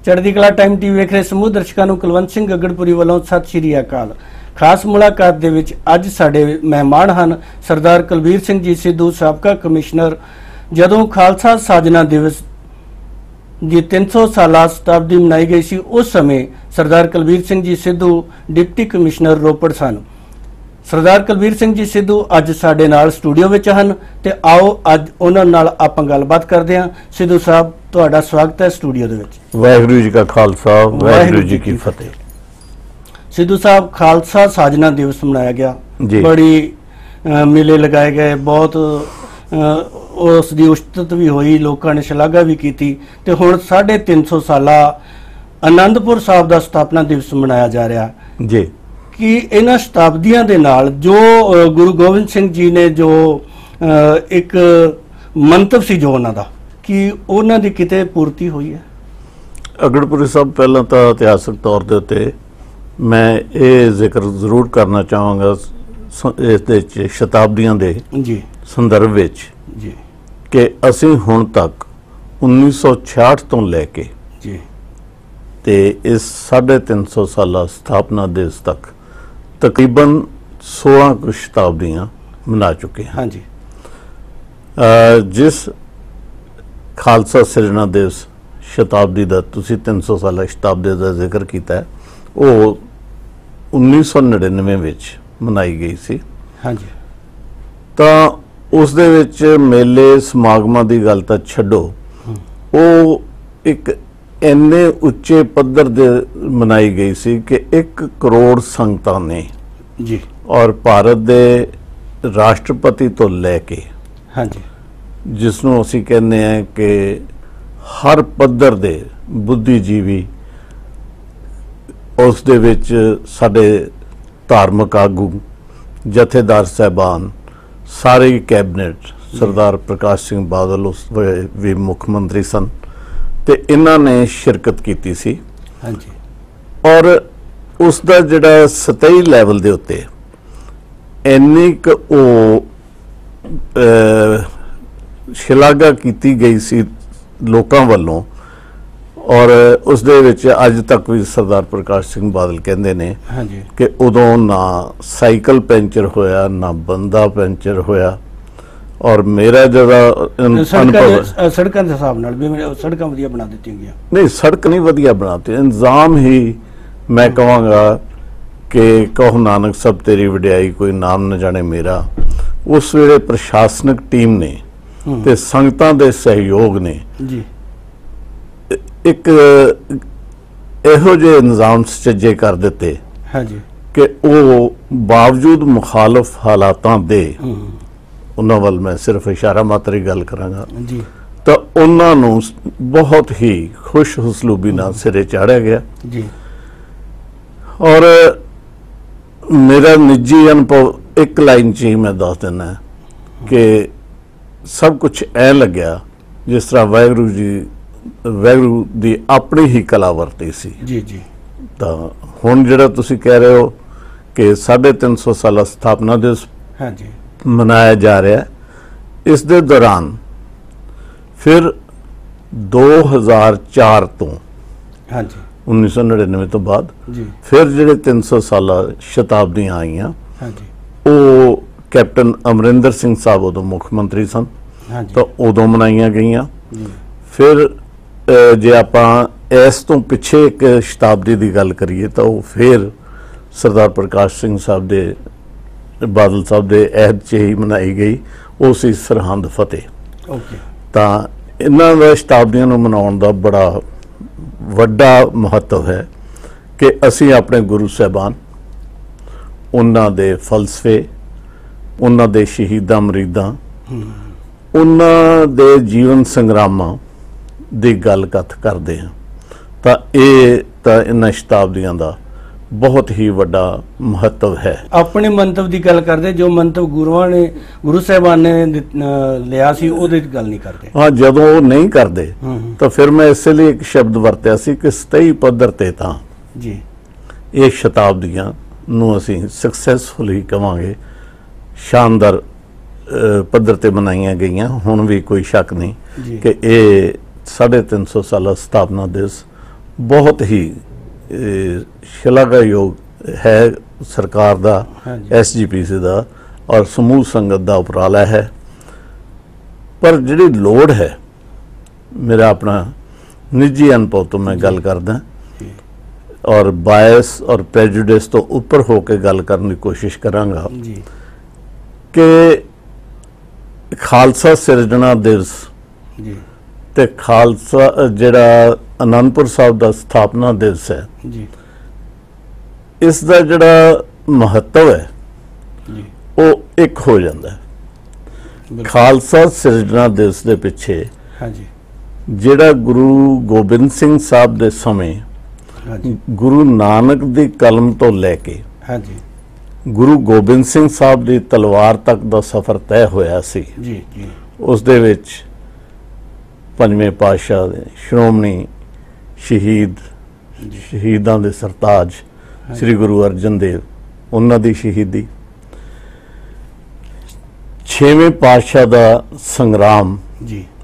चढ़दी कला time TV वेख रहे समूह दर्शकों को कुलवंत सिंह गगड़पुरी वालों सत श्री अकाल। खास मुलाकात दे विच अज साडे मेहमान हैं सरदार कुलबीर सिंह जी सिद्धू साबका कमिश्नर। जदों खालसा साजना दिवस की 300 साला शताब्दी मनाई गई सी उस समय सरदार कुलबीर सिंह जी सिद्धू डिप्टी कमिश्नर रोपड़ सन। सरदार कुलबीर सिंह जी सिद्धू अज साडे नाल स्टूडियो विच हन ते आओ अज उन्हां नाल आपां गलबात करदे हां। सिद्धू साहब तुहाडा स्वागत है स्टूडियो दे विच। वाहिगुरू जी का खालसा वाहिगुरू जी की फतेह। सिद्धू साहब खालसा साजना दिवस मनाया गया, बड़ी मेले लगाए गए, बहुत उसकी उस्तत भी हुई, लोगों ने शलाघा भी की ते हुण 350 साला आनंदपुर साहब का स्थापना दिवस मनाया जा रहा जी कि इन्हां शताब्दियां दे नाल जो गुरु गोबिंद सिंह जी ने जो एक मंतव सी जो उन्हां दा कि उन्हां दी किते पूर्ति हुई है। अगड़पुरी साहब पहला तो इतिहासक तौर के उत्ते मैं ये जिक्र जरूर करना चाहांगा इस शताब्दियां दे जी संदर्भ विच जी कि असीं हुण तक 1966 तो लैके जी ते इस 350 साला स्थापना दिवस तक तकरीबन 16 कुछ शताब्दियां मना चुके हैं। हाँ जी। जिस खालसा सिरजना दिवस शताब्दी का तुसी 300 साला शताब्दी का जिक्र किया है वो 1999 विच मनाई गई सी। हाँ जी। तो उस दे विच मेले समागमां दी गल तां छड्डो, वो एक इन्ने उच्चे पद्धर दे मनाई गई सी कि 1 करोड़ संगतां ने जी और भारत दे राष्ट्रपति तो लैके हाँ जी जिसनों असीं कहने हैं कि हर पद्धर दे बुद्धिजीवी उस दे विच साडे धार्मिक आगू जथेदार साहबान सारे कैबिनेट सरदार प्रकाश सिंह बादल उस भी मुख मंत्री सन ते इन्हां ने शिरकत की सी। हाँ जी। और उसका जिहड़ा सतही लैवल दे उत्ते इन्नी क शलाघा की गई सी लोकां वल्लों और उस दे विच अज तक भी सरदार प्रकाश सिंह बादल कहते हैं हाँ जी कि उदों ना साइकिल पैंचर होया ना बंदा पैंचर होया और मेरा जरा अनुभव सड़कों के हिसाब नाल भी सड़कां वधिया बना दित्तियां गईयां नहीं सड़क नहीं वधिया बनाती इंतजाम ही मैं कहांगा कि कहो नानक सब तेरी वडियाई कोई नाम न जाने मेरा। उस वेले प्रशासनिक टीम ने ते संगतां दे सहयोग ने जी एक इहो जे इंतजाम सचेजे कर दिते हाँ जी कि वो बावजूद मुखालफ हालातां दे उन्हां वल मैं सिर्फ इशारा मात्र ही गल करांगा जी तो उन्हां नूं बहुत ही खुश हसलूबी नाल सिरे चाढ़िया गया जी। और मेरा निजी अनुभव एक लाइन च ही मैं दस देना कि सब कुछ ऐ लग्या जिस तरह वाहिगुरू दी अपनी ही कला वरती सी जी जी। तो हुण जिहड़ा तुसीं कह रहे हो कि 350 साला स्थापना दिवस हाँ जी मनाया जा रहा है। इस दे दौरान फिर 2004 तो हाँ जी 1999 तो बाद जी फिर जिहड़े 300 साला शताब्दियां आईयां हाँ जी वो कैप्टन अमरिंदर सिंह साहब उदों मुख मंत्री सन हाँ जी तो उदों मनाइयां गईयां। फिर जे आपां इस तो पिछे एक शताब्दी की गल करिए तो फिर सरदार प्रकाश सिंह साहब दे बादल साहब दे अहद च ही मनाई गई, वो सी सरहंद फतेह। ओके। तां इन्हां दा शताब्दियां नूं मनाउण दा बड़ा वड्डा महत्व है कि असीं अपने गुरु साहबान उन्हां दे फलसफे उन्हां दे शहीदां मरीदां उन्हां दे जीवन संग्रामां दी गल कथ करदे हां। तां इन्हां शताब्दियां दा बहुत ही वड्डा महत्व है। अपने मंतव की गल करते जो मंतव गुरु साहबान ने लिया सी ओहदे गल नहीं करते। हाँ जदों वो नहीं करते तो फिर मैं इसलिए एक शब्द वरत्या सी कि सतही पद्धर ते तां जी ये शताब्दियां नूं असीं सक्सैसफुल ही कहांगे, शानदार पद्धर ते मनाइयां गईयां। हुण भी कोई शक नहीं कि ये 350 साला स्थापना दिवस बहुत ही शलाघायोग है सरकार दा, SGPC दा और समूह संगत दा उपराला है। पर जिहड़ी लोड़ है, मेरा अपना निजी अनुभव तो मैं गल करदा और बायस और प्रेजुडिस तो ऊपर होकर गल करने की कोशिश करांगा कि खालसा सिरजना दिवस ते खालसा जिहड़ा आनंदपुर साहब दा स्थापना दिवस है, इसका जिहड़ा महत्व है वो एक हो जाता है। खालसा सिरजना दिवस के पिछे जिहड़ा गुरु गोबिंद सिंह साहब दे समय गुरु नानक दी कलम तो लैके गुरु गोबिंद सिंह साहब दी तलवार तक दा सफ़र तय होया सी। उस दे विच पंजवें पातशाह दे श्रोमणी शहीदां दे सरताज श्री गुरु अर्जन देव, उन्हां दी शहीदी, छेवें पातशाह दा संग्राम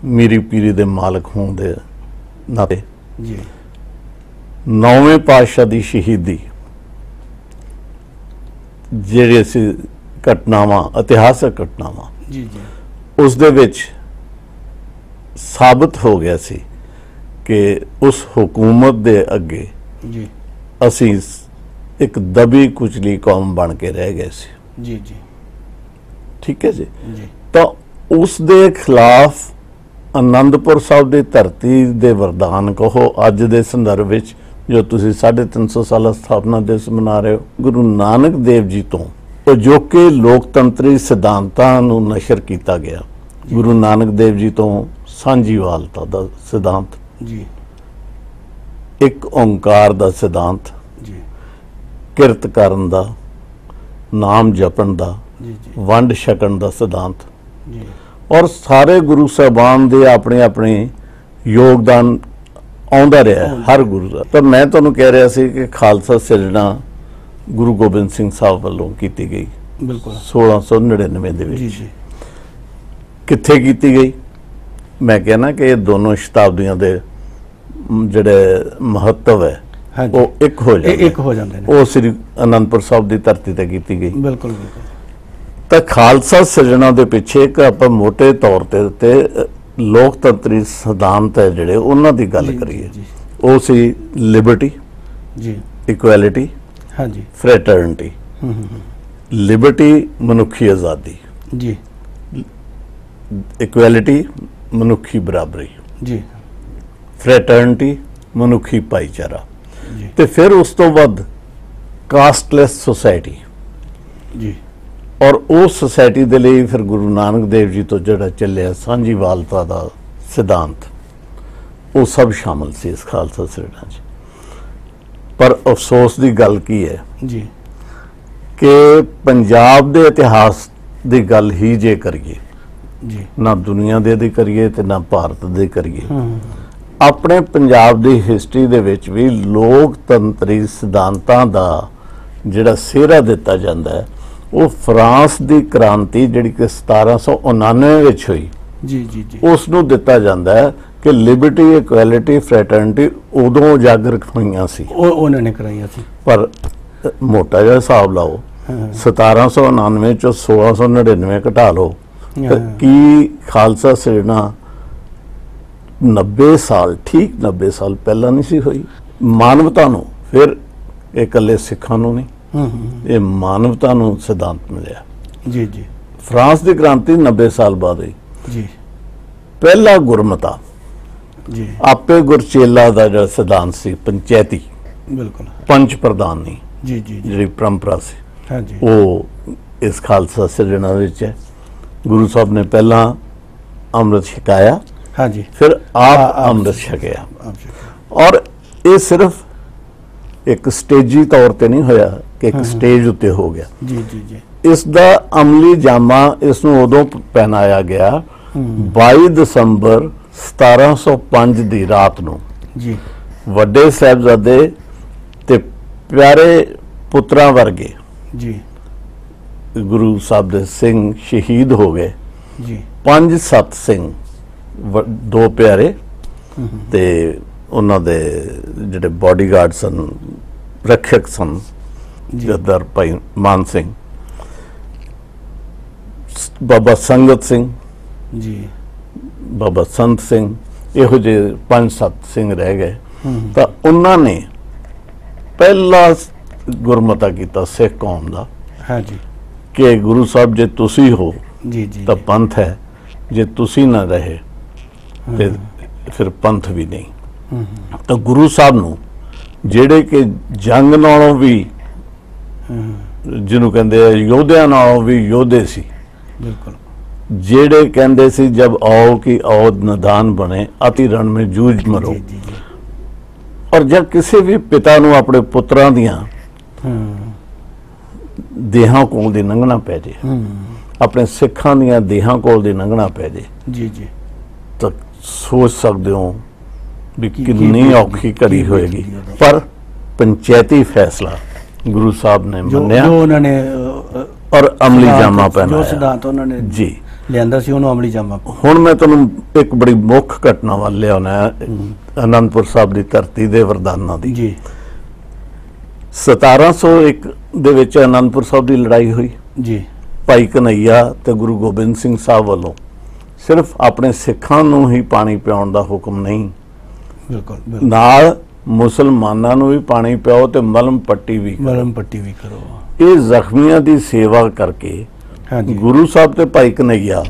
मीरी पीरी दे मालक होण दे नाते, नौवें पातशाह दी शहीदी, ਜਿਹੜੇ ਸੀ ਘਟਨਾਵਾਂ ਇਤਿਹਾਸਕ ਘਟਨਾਵਾਂ ਉਸ ਦੇ ਵਿੱਚ ਸਾਬਤ ਹੋ ਗਿਆ ਸੀ ਕਿ ਉਸ ਹਕੂਮਤ ਦੇ ਅੱਗੇ ਅਸੀਂ ਇੱਕ ਦਬੀ ਕੁਚਲੀ ਕੌਮ ਬਣ ਕੇ ਰਹਿ ਗਏ ਸੀ। ਠੀਕ ਹੈ ਜੀ। ਤਾਂ ਉਸ ਦੇ ਖਿਲਾਫ ਆਨੰਦਪੁਰ ਸਾਹਿਬ ਦੀ ਧਰਤੀ ਦੇ ਵਰਦਾਨ ਕਹੋ ਅੱਜ ਦੇ ਸੰਦਰਭ ਵਿੱਚ जो तुसी 350 साल स्थापना दिवस मना रहे हो, गुरु नानक देव जी तो अजोके लोकतंत्री सिद्धांतां नूं नशर किया गया। गुरु नानक देव जी तो सांझीवालता दा सिद्धांत, एक ओंकार दा सिद्धांत, किरत करन दा, नाम जपन दा, वंड छकन दा सिद्धांत, और सारे गुरु साहबान दे अपने अपने योगदान आउंदा रहा हर गुरु का। तो मैं तुहानूं कह रहा सी कि खालसा सिरजना गुरु गोबिंद सिंह साहब वालों की गई 1699 दे विच। कित्थे कीती गई? मैं कहना कि ये दोनों शताब्दियां दे जिहड़े महत्व है वो एक हो जाते हैं। वो श्री आनंदपुर साहब की धरती ते कीती गई। बिल्कुल। तो खालसा सिरजना दे पिछे एक आपां मोटे तौर ते लोकतंत्री सिद्धांत है जिहड़े उन्हां दी गल करिए, वो सी लिबर्टी, इक्वैलिटी, फ्रैटर्निटी। लिबर्टी मनुखी आज़ादी, इक्वैलिटी मनुखी बराबरी, फ्रैटर्निटी मनुखी भाईचारा, ते फिर उस तो बाद कास्टलैस सोसाइटी। और उस सोसाइटी के लिए फिर गुरु नानक देव जी तो जड़ा चलिया सांझीवालता का सिद्धांत, वो सब शामिल सी इस खालसा सिरजना च। पर अफसोस की गल की है कि पंजाब के इतिहास की गल ही जे करिए, ना दुनिया दे करिए ते ना भारत दे करिए, अपने पंजाब की हिस्टरी दे विच भी लोकतंत्री सिद्धांतां दा जिहड़ा सेहरा दिता जाता है वो फ्रांस की क्रांति जिहड़ी कि 1799 विच हुई उसनूं दिता जाता है कि लिबर्टी, इक्वैलिटी, फ्रैटर्निटी उदों उजागर होईयां सी, उन्होंने कराईयां सी। पर मोटा जिहा हिसाब लाओ, 1799 चो 1699 घटा लो, की खालसा सिरजना 90 साल, ठीक 90 साल पहला नहीं सी हुई। मानवता नूं, फिर इकल्ले सिखां नूं नहीं, ये मानवता नूं सिद्धांत मिलिया। फ्रांस की क्रांति 90 साल बाद हुई। पहला गुरमता आपे गुरचेला का जो सिद्धांत सी पंचायती, बिल्कुल पंच प्रधानी जी परंपरा सी, वो इस खालसा सिरजना विच है। गुरु साहब ने पहला अमृत छकाया, फिर आप अमृत छकया, और ये सिर्फ एक स्टेजी तौर पर नहीं होया कि एक स्टेज उत्ते हो गया। इसका अमली जामा इसनूं उदों पहनाया गया 22 दसंबर 1705 की रात नूं वड्डे साहिबजादे ते प्यारे पुत्रां वर्गे गुरु साहब दे सिंह शहीद हो गए। 5 सत सिंह, 2 प्यारे ते ਉਹਨਾਂ ਦੇ ਜਿਹੜੇ ਬਾਡੀਗਾਰਡ ਸਨ, ਰੱਖਿਅਕ ਸਨ, ਜੱਦਰ ਭਾਈ ਮਾਨ ਸਿੰਘ, ਬਾਬਾ ਸੰਗਤ ਸਿੰਘ ਜੀ, ਬਾਬਾ ਸੰਤ ਸਿੰਘ, ਇਹੋ ਜਿਹੇ 5-7 ਸਿੰਘ ਰਹਿ ਗਏ। ਤਾਂ ਉਹਨਾਂ ਨੇ ਪਹਿਲਾ ਗੁਰਮਤਾ ਕੀਤਾ ਸਿੱਖ ਕੌਮ ਦਾ ਹਾਂਜੀ ਕਿ ਗੁਰੂ ਸਾਹਿਬ ਜੇ ਤੁਸੀਂ ਹੋ ਜੀ ਜੀ ਤਾਂ ਪੰਥ ਹੈ, ਜੇ ਤੁਸੀਂ ਨਾ ਰਹੇ ਤੇ ਫਿਰ ਪੰਥ ਵੀ ਨਹੀਂ। ਤਾਂ ਗੁਰੂ ਸਾਹਿਬ ਨੂੰ ਜਿਹੜੇ ਕਿ ਜੰਗ ਨਾਲੋਂ ਵੀ, ਜਿਹਨੂੰ ਕਹਿੰਦੇ ਆ ਯੋਧਿਆਂ ਨਾਲੋਂ ਵੀ ਯੋਧੇ ਸੀ, ਬਿਲਕੁਲ, ਜਿਹੜੇ ਕਹਿੰਦੇ ਸੀ ਜਬ ਆਓ ਕਿ ਔਦ ਨਦਾਨ ਬਣੇ ਅਤੀ ਰਣ में ਜੂਝ ਮਰੋ। ਜੀ ਜੀ ਜੀ ਔਰ ਜਦ ਕਿਸੇ ਵੀ ਪਿਤਾ ਨੂੰ ਆਪਣੇ ਪੁੱਤਰਾਂ ਦੀਆਂ ਦੇਹਾਂ ਕੋਲ ਦੀ ਲੰਘਣਾ ਪੈ ਜੇ, ਆਪਣੇ ਸਿੱਖਾਂ ਦੀਆਂ ਦੇਹਾਂ ਕੋਲ ਦੀ ਲੰਘਣਾ ਪੈ ਜੇ, ਜੀ ਜੀ ਤਾਂ ਸੋਚ ਸਕਦੇ ਹੋ ਵੀ ਕੀ ਕਿੰਨੀ ਔਖੀ ਘੜੀ ਹੋਏਗੀ। ਪਰ ਪੰਚਾਇਤੀ ਫੈਸਲਾ ਗੁਰੂ ਸਾਹਿਬ ਨੇ ਮੰਨਿਆ ਜੋ ਉਹਨਾਂ ਨੇ ਔਰ ਅਮਲੀ ਜਾਮਾ ਜੋ ਪਹਿਨਾਇਆ ਸਿਧਾਂਤ ਉਹਨਾਂ ਨੇ ਜੀ। ਲਿਆਂਦਾ ਸੀ ਉਹਨੂੰ ਅਮਲੀ ਜਾਮਾ। ਹੁਣ ਮੈਂ ਤੁਹਾਨੂੰ ਇੱਕ ਬੜੀ ਮੁੱਖ ਘਟਨਾ ਵੱਲ ਲਿਆਉਣਾ ਅਨੰਦਪੁਰ ਸਾਹਿਬ ਦੀ ਧਰਤੀ ਦੇ ਵਰਦਾਨਾਂ ਦੀ। ਜੀ 1701 ਦੇ ਵਿੱਚ ਅਨੰਦਪੁਰ ਸਾਹਿਬ ਦੀ ਲੜਾਈ ਹੋਈ। ਜੀ ਭਾਈ ਕਨਈਆ ਤੇ ਗੁਰੂ ਗੋਬਿੰਦ ਸਿੰਘ ਸਾਹਿਬ ਵੱਲੋਂ ਸਿਰਫ ਆਪਣੇ ਸਿੱਖਾਂ ਨੂੰ ਹੀ ਪਾਣੀ ਪਿਆਉਣ ਦਾ ਹੁਕਮ ਨਹੀਂ, ਬਿਲਕੁਲ ਬਿਲਕੁਲ, ਨਾਲ ਮੁਸਲਮਾਨਾਂ ਨੂੰ ਵੀ ਪਾਣੀ ਪਿਆਓ ਤੇ ਮਲਮ ਪੱਟੀ ਵੀ ਕਰੋ। ਮਰਮ ਪੱਟੀ ਵੀ ਕਰੋ। ਇਹ ਜ਼ਖਮੀਆਂ ਦੀ ਸੇਵਾ ਕਰਕੇ ਹਾਂਜੀ ਗੁਰੂ ਸਾਹਿਬ ਤੇ ਭਾਈ ਕਨਈਆ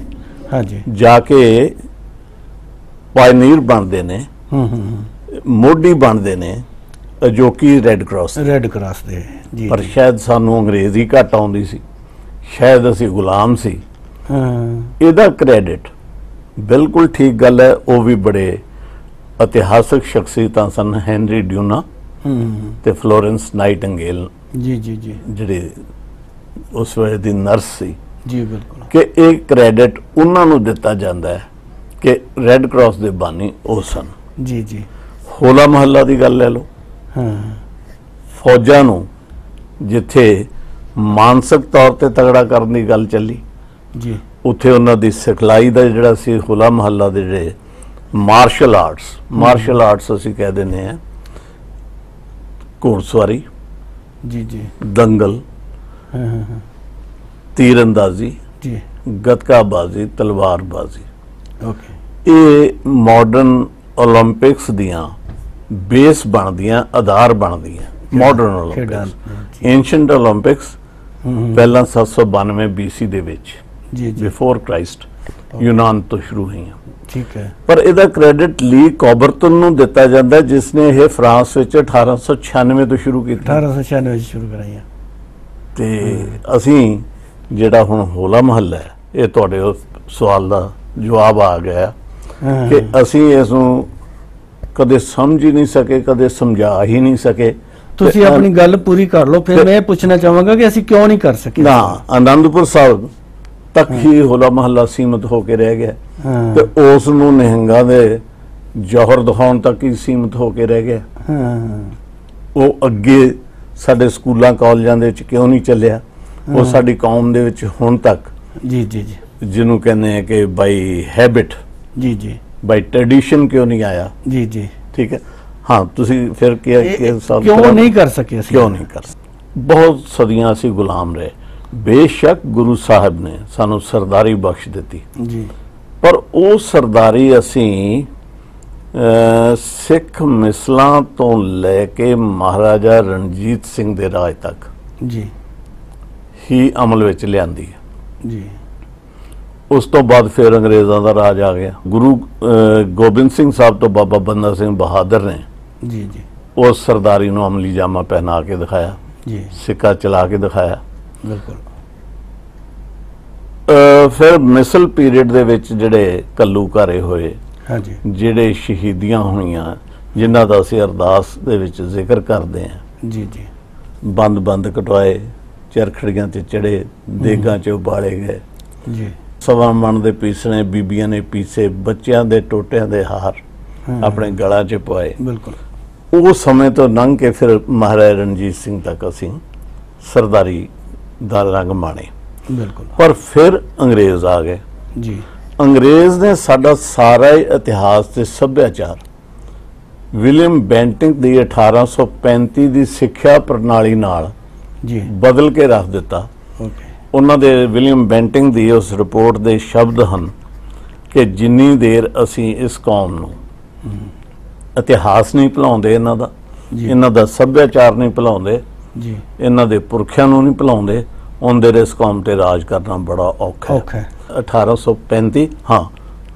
ਹਾਂਜੀ ਜਾ ਕੇ ਪਾਇਨੀਰ ਬਣਦੇ ਨੇ, ਮੋਢੀ ਬਣਦੇ ਨੇ ਅਜੋਕੀ ਰੈੱਡ ਕਰਾਸ। ਰੈੱਡ ਕਰਾਸ ਦੇ ਜੀ। ਪਰ ਸ਼ਾਇਦ ਸਾਨੂੰ ਅੰਗਰੇਜ਼ੀ ਘੱਟ ਆਉਂਦੀ ਸੀ, ਸ਼ਾਇਦ ਅਸੀਂ ਗੁਲਾਮ ਸੀ। ਇਹਦਾ ਕ੍ਰੈਡਿਟ ਬਿਲਕੁਲ ਠੀਕ ਗੱਲ ਹੈ, ਉਹ ਵੀ ਬੜੇ ਇਤਿਹਾਸਕ ਸ਼ਖਸੀਅਤਾਂ ਸਨ, ਹੈਨਰੀ ਡਿਊਨਾ ਤੇ ਫਲੋਰੈਂਸ ਨਾਈਟਿੰਗੇਲ, ਜੀ ਜੀ ਜੀ ਜਿਹੜੇ ਉਸ ਵੇਲੇ ਦੀ ਨਰਸ ਸੀ, ਜੀ ਬਿਲਕੁਲ, ਕਿ ਇਹ ਕ੍ਰੈਡਿਟ ਉਹਨਾਂ ਨੂੰ ਦਿੱਤਾ ਜਾਂਦਾ ਹੈ ਕਿ ਰੈੱਡ ਕਰਾਸ ਦੇ ਬਾਨੀ ਉਹ ਸਨ। ਜੀ ਜੀ ਹੋਲਾ ਮਹੱਲਾ ਦੀ ਗੱਲ ਲੈ ਲਓ, ਫੌਜਾਂ ਨੂੰ ਜਿੱਥੇ ਮਾਨਸਿਕ ਤੌਰ ਤੇ ਤਗੜਾ ਕਰਨ ਦੀ ਗੱਲ ਚੱਲੀ, ਜੀ ਉੱਥੇ ਉਹਨਾਂ ਦੀ ਸਿਖਲਾਈ ਦਾ ਜਿਹੜਾ ਸੀ ਹੋਲਾ ਮਹੱਲਾ ਦੇ ਜਿਹੜੇ ਮਾਰਸ਼ਲ ਆਰਟਸ ਅਸੀਂ ਕਹਿ ਦਿੰਦੇ ਆ, ਘੋੜਸਵਾਰੀ, ਜੀ ਜੀ ਦੰਗਲ, ਤੀਰਅੰਦਾਜ਼ੀ, ਜੀ ਗੱਤਕਾਬਾਜ਼ੀ, ਤਲਵਾਰਬਾਜ਼ੀ, ਓਕੇ, ਇਹ ਮਾਡਰਨ 올림픽ਸ ਦੀਆਂ ਬੇਸ ਬਣਦੀਆਂ, ਆਧਾਰ ਬਣਦੀਆਂ ਮਾਡਰਨ 올림픽ਸ। ਐਂਸ਼ੀਐਂਟ 올림픽ਸ ਪਹਿਲਾਂ 792 BC ਦੇ ਵਿੱਚ, ਜੀ ਜੀ ਬਿਫੋਰ ਕ੍ਰਾਈਸਟ, ਯੂਨਾਨ ਤੋਂ ਸ਼ੁਰੂ ਹੋਈਆਂ। ਠੀਕ ਹੈ। ਪਰ ਇਹਦਾ ਕ੍ਰੈਡਿਟ ਲੀ ਕੌਬਰਟਨ ਨੂੰ ਦਿੱਤਾ ਜਾਂਦਾ, ਜਿਸ ਨੇ ਇਹ ਫਰਾਂਸ ਵਿੱਚ 1896 ਤੋਂ ਸ਼ੁਰੂ ਕੀਤਾ। 1896 ਵਿੱਚ ਸ਼ੁਰੂ ਕਰਾਈਆਂ। ਤੇ ਅਸੀਂ ਜਿਹੜਾ ਹੁਣ ਹੋਲਾ ਮਹੱਲਾ ਹੈ, ਇਹ ਤੁਹਾਡੇ ਉਸ ਸਵਾਲ ਦਾ ਜਵਾਬ ਆ ਗਿਆ ਕਿ ਅਸੀਂ ਇਸ ਨੂੰ ਕਦੇ ਸਮਝ ਹੀ ਨਹੀਂ ਸਕੇ, ਕਦੇ ਸਮਝਾ ਹੀ ਨਹੀਂ ਸਕੇ। ਤੁਸੀਂ ਆਪਣੀ ਗੱਲ ਪੂਰੀ ਕਰ ਲਓ, ਫਿਰ ਮੈਂ ਇਹ ਪੁੱਛਣਾ ਚਾਹਾਂਗਾ ਕਿ ਅਸੀਂ ਕਿਉਂ ਨਹੀਂ ਕਰ ਸਕੇ। ਨਾ, ਆਨੰਦਪੁਰ ਸਾਹਿਬ ਤੱਕ ਹੀ ਹੋਲਾ ਮਹੱਲਾ ਸੀਮਤ ਹੋ ਕੇ ਰਹਿ ਗਿਆ ਤੇ ਉਸ ਨੂੰ ਨਿਹੰਗਾਂ ਦੇ ਜੋਹਰ ਦਿਖਾਉਣ ਤੱਕ ਹੀ ਸੀਮਤ ਹੋ ਕੇ ਰਹਿ ਗਿਆ। ਉਹ ਅੱਗੇ ਸਾਡੇ ਸਕੂਲਾਂ ਕਾਲਜਾਂ ਦੇ ਵਿੱਚ ਕਿਉਂ ਨਹੀਂ ਚੱਲਿਆ? ਉਹ ਸਾਡੀ ਕੌਮ ਦੇ ਵਿੱਚ ਹੁਣ ਤੱਕ, ਜੀ ਜੀ ਜੀ, ਜਿਹਨੂੰ ਕਹਿੰਦੇ ਆ ਕਿ ਬਾਈ ਹੈਬਿਟ, ਜੀ ਜੀ, ਬਾਈ ਟ੍ਰੈਡੀਸ਼ਨ ਕਿਉਂ ਨਹੀਂ ਆਇਆ? ਜੀ ਜੀ, ਠੀਕ ਹੈ। ਹਾਂ, ਤੁਸੀਂ ਫਿਰ ਕਿਉਂ ਨਹੀਂ ਕਰ ਸਕੇ? ਕਿਉਂ ਨਹੀਂ ਕਰ ਸਕੇ? ਬਹੁਤ ਸਦੀਆਂ ਅਸੀਂ ਗੁਲਾਮ ਰਹੇ। ਬੇਸ਼ੱਕ ਗੁਰੂ ਸਾਹਿਬ ਨੇ ਸਾਨੂੰ ਸਰਦਾਰੀ ਬਖਸ਼ ਦਿੱਤੀ, ਜੀ, ਪਰ ਉਹ ਸਰਦਾਰੀ ਅਸੀਂ ਸਿੱਖ ਮਿਸਲਾਂ ਤੋਂ ਲੈ ਕੇ ਮਹਾਰਾਜਾ ਰਣਜੀਤ ਸਿੰਘ ਦੇ ਰਾਜ ਤੱਕ ਜੀ ਹੀ ਅਮਲ ਵਿੱਚ ਲਿਆਂਦੀ ਹੈ। ਜੀ, ਉਸ ਤੋਂ ਬਾਅਦ ਫਿਰ ਅੰਗਰੇਜ਼ਾਂ ਦਾ ਰਾਜ ਆ ਗਿਆ। ਗੁਰੂ ਗੋਬਿੰਦ ਸਿੰਘ ਸਾਹਿਬ ਤੋਂ ਬਾਬਾ ਬੰਦਾ ਸਿੰਘ ਬਹਾਦਰ ਨੇ ਜੀ ਜੀ ਉਸ ਸਰਦਾਰੀ ਨੂੰ ਅਮਲੀ ਜਾਮਾ ਪਹਿਨਾ ਕੇ ਦਿਖਾਇਆ, ਜੀ, ਸਿੱਕਾ ਚਲਾ ਕੇ ਦਿਖਾਇਆ। ਬਿਲਕੁਲ। ਫਿਰ ਮਿਸਲ ਪੀਰੀਅਡ ਦੇ ਵਿੱਚ ਜਿਹੜੇ ਘੱਲੂਘਾਰੇ ਹੋਏ, ਹਾਂਜੀ, ਜਿਹੜੇ ਸ਼ਹੀਦੀਆਂ ਹੋਈਆਂ, ਜਿਨ੍ਹਾਂ ਦਾ ਅਸੀਂ ਅਰਦਾਸ ਦੇ ਵਿੱਚ ਜ਼ਿਕਰ ਕਰਦੇ ਹਾਂ, ਜੀ ਜੀ, ਬੰਦ ਕਟਵਾਏ, ਚਰਖੜੀਆਂ ਤੇ ਚੜੇ, ਦੇਗਾਂ 'ਚ ਉਬਾਲੇ ਗਏ, ਜੀ, ਸਵਾ ਮਣ ਦੇ ਪੀਸਣੇ ਬੀਬੀਆਂ ਨੇ ਪੀਸੇ, ਬੱਚਿਆਂ ਦੇ ਟੋਟਿਆਂ ਦੇ ਹਾਰ ਆਪਣੇ ਗਲਾਂ 'ਚ ਪਵਾਏ। ਬਿਲਕੁਲ। ਉਹ ਸਮੇਂ ਤੋਂ ਲੰਘ ਕੇ ਫਿਰ ਮਹਾਰਾਜਾ ਰਣਜੀਤ ਸਿੰਘ ਤੱਕ ਅਸੀਂ ਸਰਦਾਰੀ ਦਾ ਰੰਗ ਮਾਣੇ। ਬਿਲਕੁਲ। ਪਰ ਫਿਰ ਅੰਗਰੇਜ਼ ਆ ਗਏ। ਜੀ। ਅੰਗਰੇਜ਼ ਨੇ ਸਾਡਾ ਸਾਰਾ ਹੀ ਇਤਿਹਾਸ ਤੇ ਸੱਭਿਆਚਾਰ ਵਿਲੀਅਮ ਬੈਂਟਿੰਗ ਦੀ 1835 ਦੀ ਸਿੱਖਿਆ ਪ੍ਰਣਾਲੀ ਨਾਲ ਜੀ ਬਦਲ ਕੇ ਰੱਖ ਦਿੱਤਾ। ਓਕੇ ਉਹਨਾਂ ਦੇ ਵਿਲੀਅਮ ਬੈਂਟਿੰਗ ਦੀ ਉਸ ਰਿਪੋਰਟ ਦੇ ਸ਼ਬਦ ਹਨ ਕਿ ਜਿੰਨੀ ਦੇਰ ਅਸੀਂ ਇਸ ਕੌਮ ਨੂੰ ਇਤਿਹਾਸ ਨਹੀਂ ਭੁਲਾਉਂਦੇ, ਇਹਨਾਂ ਦਾ ਸੱਭਿਆਚਾਰ ਨਹੀਂ ਭੁਲਾਉਂਦੇ, ਜੀ ਇਹਨਾਂ ਦੇ ਪੁਰਖਿਆਂ ਨੂੰ ਨਹੀਂ ਭੁਲਾਉਂਦੇ, ਉਹਨਾਂ ਦੇ ਇਸ ਕੌਮ ਤੇ ਰਾਜ ਕਰਨਾ ਬੜਾ ਔਖਾ ਹੈ। 1835 ਹਾਂ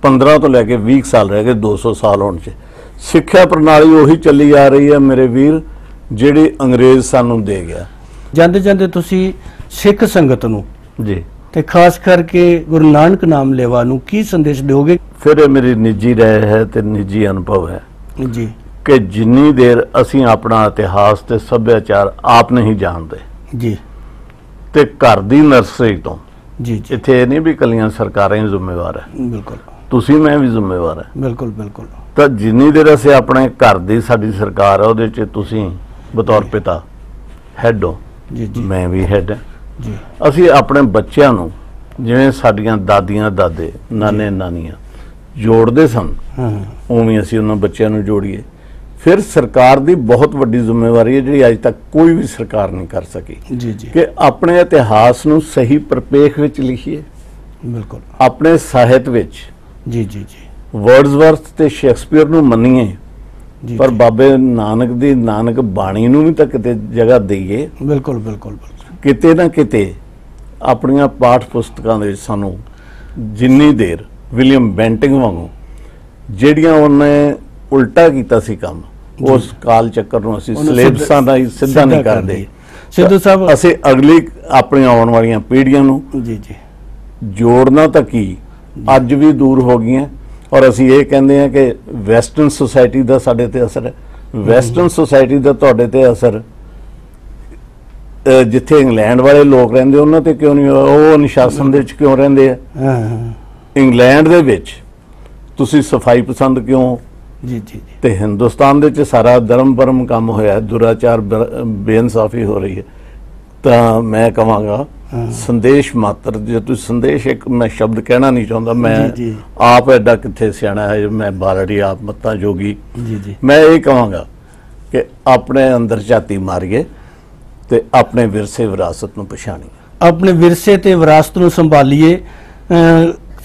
15 ਤੋਂ ਲੈ ਕੇ 20 ਸਾਲ ਰਹਿ ਗਏ, 200 ਸਾਲ ਹੋਣ 'ਚ ਸਿੱਖਿਆ ਪ੍ਰਣਾਲੀ ਉਹੀ ਚੱਲੀ ਆ ਰਹੀ ਹੈ ਮੇਰੇ ਵੀਰ, ਜਿਹੜੀ ਅੰਗਰੇਜ਼ ਸਾਨੂੰ ਦੇ ਗਿਆ। ਜਾਂਦੇ ਜਾਂਦੇ ਤੁਸੀਂ ਸਿੱਖ ਸੰਗਤ ਨੂੰ ਜੀ ਤੇ ਖਾਸ ਕਰਕੇ ਗੁਰੂ ਨਾਨਕ ਨਾਮ ਲੈਵਾ ਨੂੰ ਕੀ ਸੰਦੇਸ਼ ਦਿਓਗੇ? ਫਿਰ ਇਹ ਮੇਰੀ ਨਿੱਜੀ ਰਾਏ ਹੈ ਤੇ ਨਿੱਜੀ ਅਨੁਭਵ ਹੈ ਜੀ ਕਿ ਜਿੰਨੀ ਦੇਰ ਅਸੀਂ ਆਪਣਾ ਇਤਿਹਾਸ ਤੇ ਸੱਭਿਆਚਾਰ ਆਪ ਨਹੀਂ ਜਾਣਦੇ ਜੀ ਤੇ ਘਰ ਦੀ ਨਰਸਰੀ ਤੋਂ, ਜੀ ਜੀ ਇੱਥੇ ਇਹ ਨਹੀਂ ਵੀ ਇਕੱਲੀਆਂ ਸਰਕਾਰਾਂ ਹੀ ਜ਼ਿੰਮੇਵਾਰ ਹੈ, ਬਿਲਕੁਲ ਤੁਸੀਂ ਮੈਂ ਵੀ ਜ਼ਿੰਮੇਵਾਰ ਹੈ। ਬਿਲਕੁਲ ਬਿਲਕੁਲ ਤਾਂ ਜਿੰਨੀ ਦੇਰ ਅਸੀਂ ਆਪਣੇ ਘਰ ਦੀ ਸਾਡੀ ਸਰਕਾਰ ਹੈ ਉਹਦੇ 'ਚ ਤੁਸੀਂ ਬਤੌਰ ਪਿਤਾ ਹੈਡ ਹੋ, ਜੀ ਜੀ ਮੈਂ ਵੀ ਹੈਡ ਹਾਂ। ਜੀ ਅਸੀਂ ਆਪਣੇ ਬੱਚਿਆਂ ਨੂੰ ਜਿਵੇਂ ਸਾਡੀਆਂ ਦਾਦੀਆਂ ਦਾਦੇ ਨਾਨੇ ਨਾਨੀਆਂ ਜੋੜਦੇ ਸਨ, ਹਾਂ ਉਵੇਂ ਅਸੀਂ ਉਹਨਾਂ ਬੱਚਿਆਂ ਨੂੰ ਜੋੜੀਏ। ਫਿਰ ਸਰਕਾਰ ਦੀ ਬਹੁਤ ਵੱਡੀ ਜ਼ਿੰਮੇਵਾਰੀ ਹੈ ਜਿਹੜੀ ਅੱਜ ਤੱਕ ਕੋਈ ਵੀ ਸਰਕਾਰ ਨਹੀਂ ਕਰ ਸਕੀ, ਜੀ ਜੀ ਕਿ ਆਪਣੇ ਇਤਿਹਾਸ ਨੂੰ ਸਹੀ ਪ੍ਰਪੇਖ ਵਿੱਚ ਲਿਖੀਏ, ਬਿਲਕੁਲ ਆਪਣੇ ਸਾਹਿਤ ਵਿੱਚ ਜੀ ਜੀ ਜੀ ਵਰਡਸਵਰਥ ਤੇ ਸ਼ੇਕਸਪੀਅਰ ਨੂੰ ਮੰਨੀਏ, ਜੀ ਪਰ ਬਾਬੇ ਨਾਨਕ ਦੀ ਨਾਨਕ ਬਾਣੀ ਨੂੰ ਵੀ ਤਾਂ ਕਿਤੇ ਜਗ੍ਹਾ ਦਈਏ। ਬਿਲਕੁਲ ਬਿਲਕੁਲ ਬਿਲਕੁਲ ਕਿਤੇ ਨਾ ਕਿਤੇ ਆਪਣੀਆਂ ਪਾਠ ਪੁਸਤਕਾਂ ਦੇ ਵਿੱਚ ਸਾਨੂੰ ਜਿੰਨੀ ਦੇਰ ਵਿਲੀਅਮ ਬੈਂਟਿੰਗ ਵਾਂਗੂ ਜਿਹੜੀਆਂ ਉਹਨੇ ਉਲਟਾ ਕੀਤਾ ਸੀ ਕੰਮ, ਉਸ ਕਾਲ ਚੱਕਰ ਨੂੰ ਅਸੀਂ ਸਿਲੇਬਸਾਂ ਦਾ ਹੀ ਸਿੱਧਾ ਨਹੀਂ ਕਰਦੇ। ਸਿੱਧੂ ਸਾਹਿਬ ਅਸੀਂ ਅਗਲੀ ਆਪਣੀਆਂ ਆਉਣ ਵਾਲੀਆਂ ਪੀੜ੍ਹੀਆਂ ਨੂੰ ਜੀ ਜੀ ਜੋੜਨਾ ਤਾਂ ਕੀ ਅੱਜ ਵੀ ਦੂਰ ਹੋ ਗਈਆਂ, ਔਰ ਅਸੀਂ ਇਹ ਕਹਿੰਦੇ ਹਾਂ ਕਿ ਵੈਸਟਰਨ ਸੁਸਾਇਟੀ ਦਾ ਸਾਡੇ ਤੇ ਅਸਰ ਹੈ। ਵੈਸਟਰਨ ਸੁਸਾਇਟੀ ਦਾ ਤੁਹਾਡੇ ਤੇ ਅਸਰ ਜਿੱਥੇ ਇੰਗਲੈਂਡ ਵਾਲੇ ਲੋਕ ਰਹਿੰਦੇ ਉਹਨਾਂ ਤੇ ਕਿਉਂ ਨਹੀਂ? ਉਹ ਅਨੁਸ਼ਾਸਨ ਦੇ ਵਿੱਚ ਕਿਉਂ ਰਹਿੰਦੇ ਆ? ਹਾਂ ਇੰਗਲੈਂਡ ਦੇ ਵਿੱਚ ਤੁਸੀਂ ਸਫਾਈ ਪਸੰਦ ਕਿਉਂ? ਜੀ ਜੀ ਜੀ ਤੇ ਹਿੰਦੁਸਤਾਨ ਦੇ ਵਿੱਚ ਸਾਰਾ ਧਰਮ ਪਰਮ ਕੰਮ ਹੋਇਆ, ਦੁਰਾਚਾਰ ਬੇਇਨਸਾਫੀ ਹੋ ਰਹੀ ਹੈ। ਤਾਂ ਮੈਂ ਕਹਾਂਗਾ ਸੰਦੇਸ਼ ਮਾਤਰ, ਜੇ ਤੁਸੀਂ ਸੰਦੇਸ਼, ਇੱਕ ਮੈਂ ਸ਼ਬਦ ਕਹਿਣਾ ਨਹੀਂ ਚਾਹੁੰਦਾ, ਮੈਂ ਆਪ ਐਡਾ ਕਿੱਥੇ ਸਿਆਣਾ ਹੈ, ਮੈਂ ਬਾਲੜੀ ਆਪ ਮੱਤਾ ਜੋਗੀ। ਜੀ ਜੀ ਮੈਂ ਇਹ ਕਹਾਂਗਾ ਕਿ ਆਪਣੇ ਅੰਦਰ ਝਾਤੀ ਮਾਰੀਏ ਤੇ ਆਪਣੇ ਵਿਰਸੇ ਵਿਰਾਸਤ ਨੂੰ ਪਛਾਣੀਏ, ਆਪਣੇ ਵਿਰਸੇ ਤੇ ਵਿਰਾਸਤ ਨੂੰ ਸੰਭਾਲੀਏ।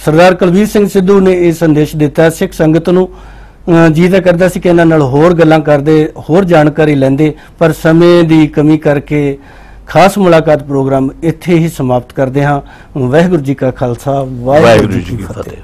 ਸਰਦਾਰ ਕੁਲਵੀਰ ਸਿੰਘ ਸਿੱਧੂ ਨੇ ਇਹ ਸੰਦੇਸ਼ ਦਿੱਤਾ ਸਿੱਖ ਸੰਗਤ ਨੂੰ। ਜੀ ਤਾਂ ਕਰਦਾ ਸੀ ਕਿ ਇਹਨਾਂ ਨਾਲ ਹੋਰ ਗੱਲਾਂ ਕਰਦੇ, ਹੋਰ ਜਾਣਕਾਰੀ ਲੈਂਦੇ, ਪਰ ਸਮੇਂ ਦੀ ਕਮੀ ਕਰਕੇ ਖਾਸ ਮੁਲਾਕਾਤ ਪ੍ਰੋਗਰਾਮ ਇੱਥੇ ਹੀ ਸਮਾਪਤ ਕਰਦੇ ਹਾਂ। ਵਾਹਿਗੁਰੂ ਜੀ ਕਾ ਖਾਲਸਾ, ਵਾਹਿਗੁਰੂ ਜੀ ਕੀ ਫਤਿਹ।